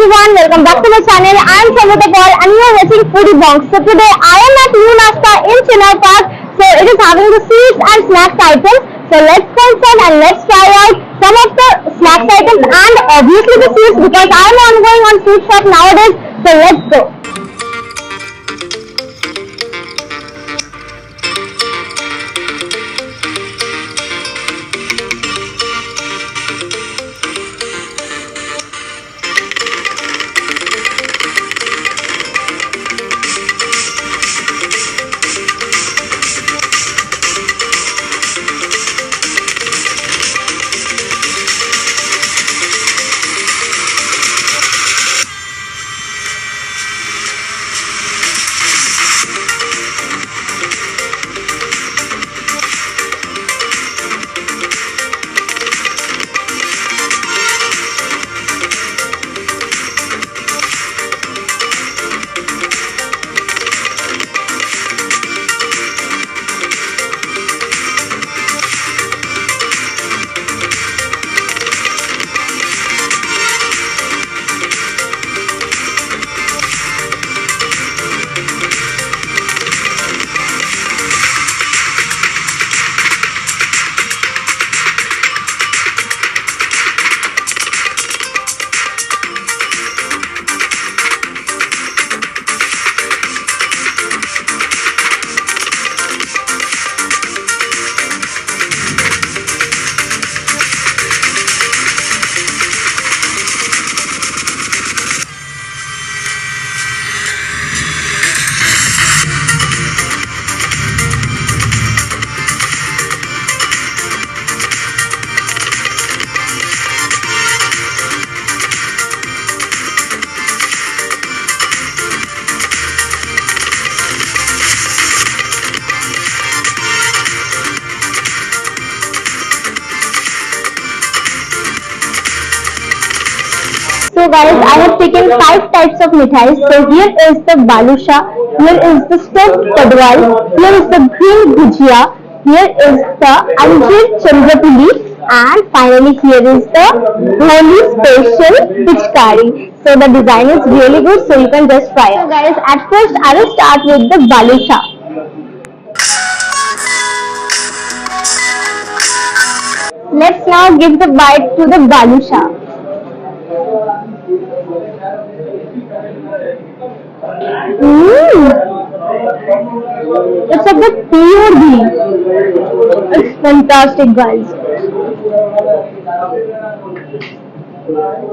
everyone, welcome back to my channel. I am Samita Paul and you are watching Foodie Bonks. So today I am at New Nasta in Chenai Park. So it is having the sweets and snacks items. So let's go inside and let's try out some of the snacks items and obviously the sweets because I am ongoing on sweet shop nowadays. So let's go. So guys, I have taken 5 types of mithais. So here is the balusha, here is the stuffed kadwal, here is the green bhujia, here is the anjeer chandrapuli, and finally here is the Holi special pichkari. So the design is really good, so you can just try it. So guys, at first I will start with the balusha. Let's now give the bite to the balusha. It's a bit pure ghee. It's fantastic, guys.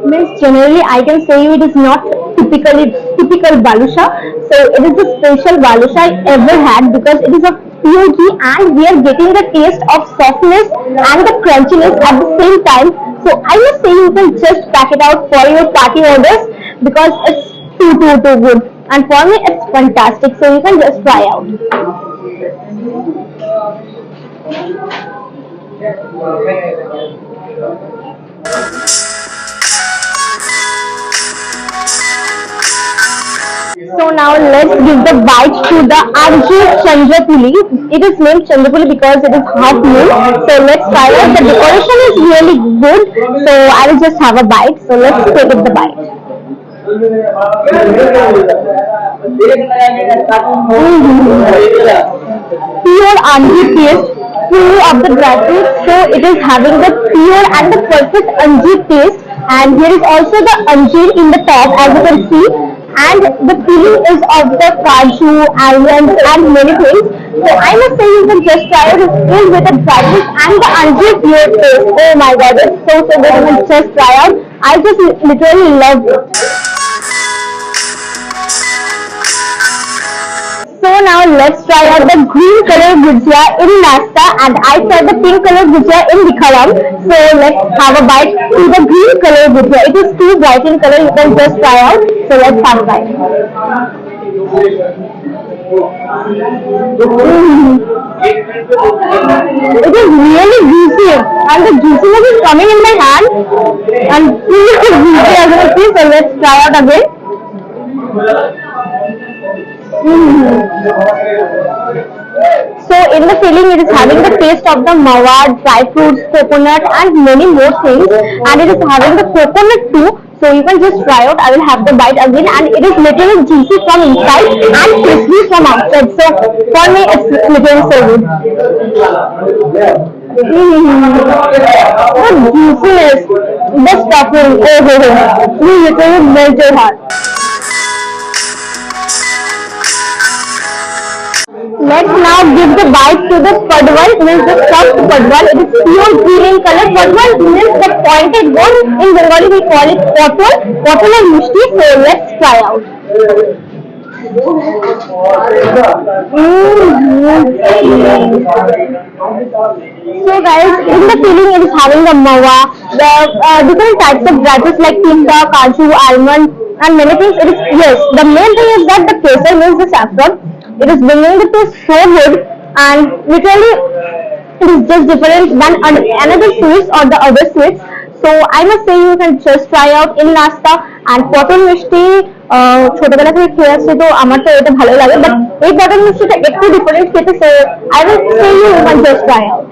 Means generally, I can say it is not typical balusha. So it is the special balusha I ever had because it is a pure ghee and we are getting the taste of softness and the crunchiness at the same time. So I must say you can just pack it out for your party orders because it's too good. And for me it's fantastic, so you can just try out. So now let's give the bite to the anjeer chandrapuli. It is named chandrapuli because it is half moon. So let's try it. The decoration is really good. So I will just have a bite. So let's take it the bite. Pure anjeer taste, full of the dry fruits. So it is having the pure and the perfect anjeer taste. And here is also the anjeer in the top, as you can see. And the filling is of the cashew, almonds, and many things. So I must say you can just try it. It's filled with the dry fruits and the anjeer pure taste. Oh my god, it's so good. You can just try out. I just literally love it. So now let's try out the green color bhujia in Nasta and I tried the pink color bhujia in Vikharam. So let's have a bite to the green color bhujia. It is too bright in color, you can just try out. So let's have a bite. It is really juicy and the juiciness is coming in my hand and really juicy as you can see. So let's try out again. So in the filling it is having the taste of the mawa, dry fruits, coconut and many more things, and it is having the coconut too. So you can just try out. I will have the bite again, and it is literally juicy from inside and crispy from outside. So for me, it's literally so good. The juiciness, the stuffing, oh, you literally melt your heart. Let's now give the bite to the padwal, means the stuffed padwal. It is pure green in color. Padwal means the pointed bone. In Bengali we call it potol. Potol and mishti. So let's try out. So guys, in the filling it is having the mawa, the different types of dry fruits like pinda, kaju, almond, and many things. It is, yes, the main thing is that the kesar means the saffron. It is bringing the taste so good, and literally it is just different than another sweets or the other sweets. So I must say you can just try out in nasta and পটল মিষ্টি ছোটবেলা থেকে খেয়ে আসছে তো আমার তো এটা ভালো লাগে বাট এই পটল মিষ্টিটা একটু ডিফারেন্ট খেতে so I will say you can just try out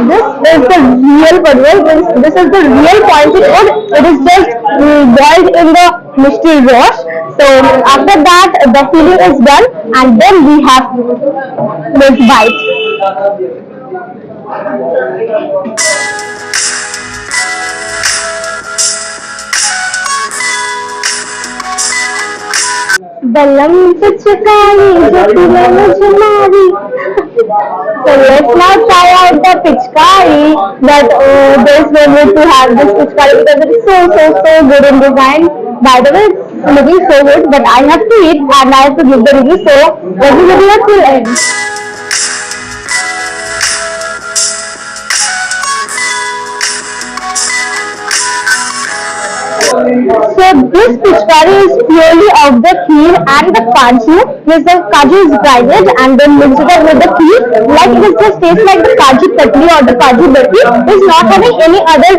this is the real padwal. This is the real pointed food. It is just boiled in the mishti rosh. So after that the filling is done and then we have this bite. Balam pichkari jatile mujhmari. So let's now try out the pichkari that there's no need to have this pichkari because it is so good in design. By the way, it's looking so good, but I have to eat and I have to give the review. So let's do the video till end. So this pichkari is purely of the kheer and the kaju. Means the kaju is grinded and then mixed it up with the kheer. Like it just tastes like the kaju katli or the kaju barfi. It's not having any other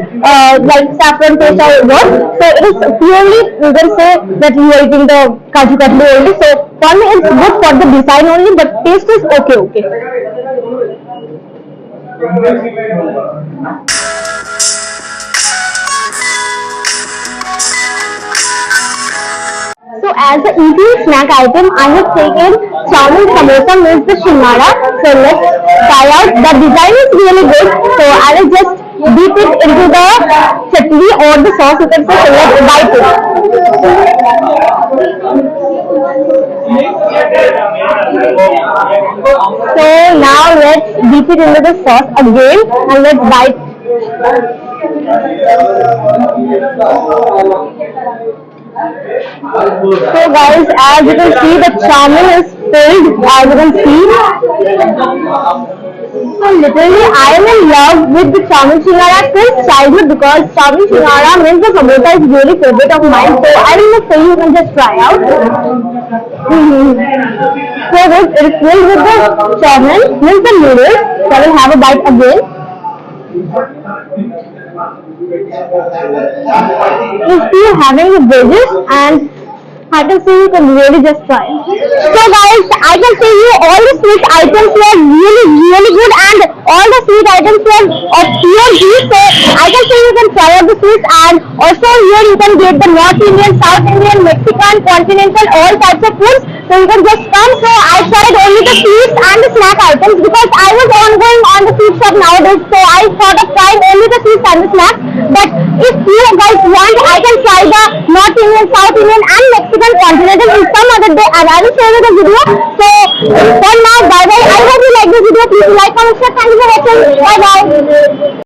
like saffron taste or what. So it is purely, you can say that you are eating the kaju katli only. So for me it's good for the design only, but taste is okay. So as an eating snack item, I have taken chowmin samosa means the shingara. So let's try out. The design is really good. So I will just dip it into the chutney or the sauce you can say. So let's bite it. So now let's dip it into the sauce again and let's bite. So guys, as you can see, the chowmin is filled, as you can see. So literally, I am in love with the chowmin shingara since childhood because chowmin shingara means the samosa is really favorite of mine. So I will just say you can just try out. So good, it is filled with the chowmin, means the noodles. So I will have a bite again. If you having the veggies and I can say you can really just try. So guys, I can say you all the sweet items were really good and all the sweet items were of pure ghee. So I can say you can try out the sweets and also here you can get the North Indian, South Indian, Mexican, continental, all types of foods. So you can just come. So I tried only the sweets and the snack items because I was ongoing on the sweet shop nowadays. So I thought of trying only the sweets and the snacks. But if you guys want, I can try the North Indian, South Indian and Mexican continental in some other day and I will show you the video. So for now, bye bye. I hope you like this video. Please like, comment, share. Thank you for watching. Bye bye.